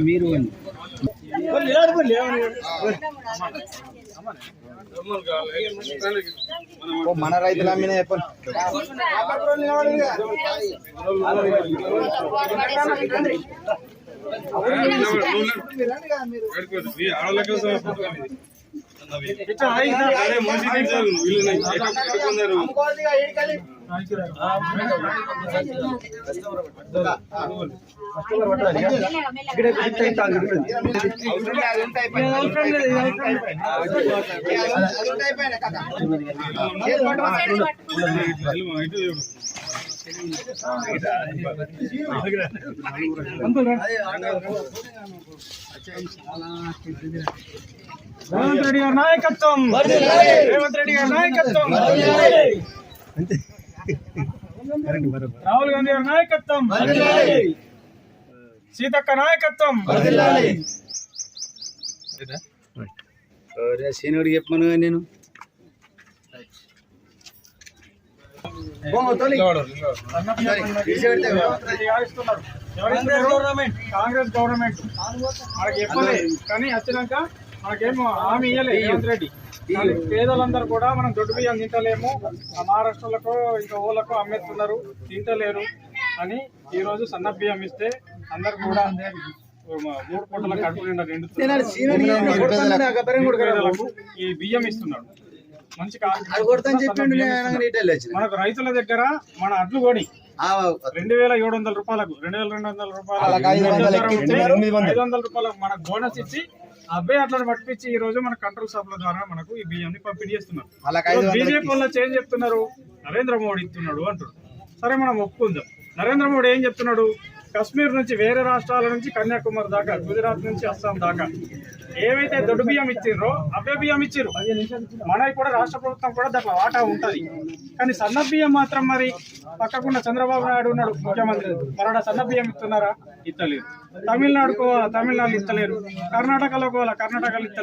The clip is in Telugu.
మీరు మన రైతుల మీద రేవంత్ రెడ్డి గారి నాయకత్వం, రేవంత్ రెడ్డి గారి నాయకత్వం, రాహుల్ గాంధీ గారి నాయకత్వం, సీతక్క నాయకత్వం. సీనియర్ చెప్పను నేను కాంగ్రెస్ గవర్నమెంట్ మనకి చెప్పలేదు, కానీ వచ్చినాక మనకేమో హామీ ఇవ్వలేదు రేవంత్ రెడ్డి. పేదలందరూ కూడా మనం దొడ్డు బియ్యం తింటలేము, మహారాష్ట్రలకు ఇంకా ఊళ్ళకు అమ్మేస్తున్నారు, తింటలేరు అని ఈరోజు సన్న బియ్యం ఇస్తే అందరు కూడా 3 పూటల కడుపు నిండా నిండుతున్నారు. ఈ బియ్యం ఇస్తున్నాడు మంచి. మనకు రైతుల దగ్గర మన అడ్లు కొని 2700 రూపాయలకు 2200 రూపాయలకు 500 రూపాయలకు మనకు బోనస్ ఇచ్చి అబ్బాయి అట్లా పట్టించి ఈ రోజు మన కంట్రోల్ షాప్ల ద్వారా మనకు ఈ బియ్యాన్ని పంపిణీ చేస్తున్నారు. బీజేపీ వల్ల చేంజ్ చెప్తున్నారు, నరేంద్ర మోడీ ఇస్తున్నాడు అంటారు. సరే మనం ఒప్పుకుందాం. నరేంద్ర మోడీ ఏం చెప్తున్నాడు? కశ్మీర్ నుంచి వేరే రాష్ట్రాల నుంచి కన్యాకుమారి దాకా, గుజరాత్ నుంచి అస్సాం దాకా ఏవైతే దొడ్డు బియ్యం ఇచ్చిర్రో అవే బియ్యం ఇచ్చిర్రు. మనకి కూడా రాష్ట్ర ప్రభుత్వం కూడా దాంట్లో వాటా ఉంటుంది. కానీ సన్న బియ్యం మాత్రం మరి పక్కకున్న చంద్రబాబు నాయుడు ఉన్నాడు ముఖ్యమంత్రి, మరొక సన్న బియ్యం ఇస్తున్నారా? ఇస్తలేరు. తమిళనాడు ఇస్తలేరు, కర్ణాటకలో ఇస్తలేరు.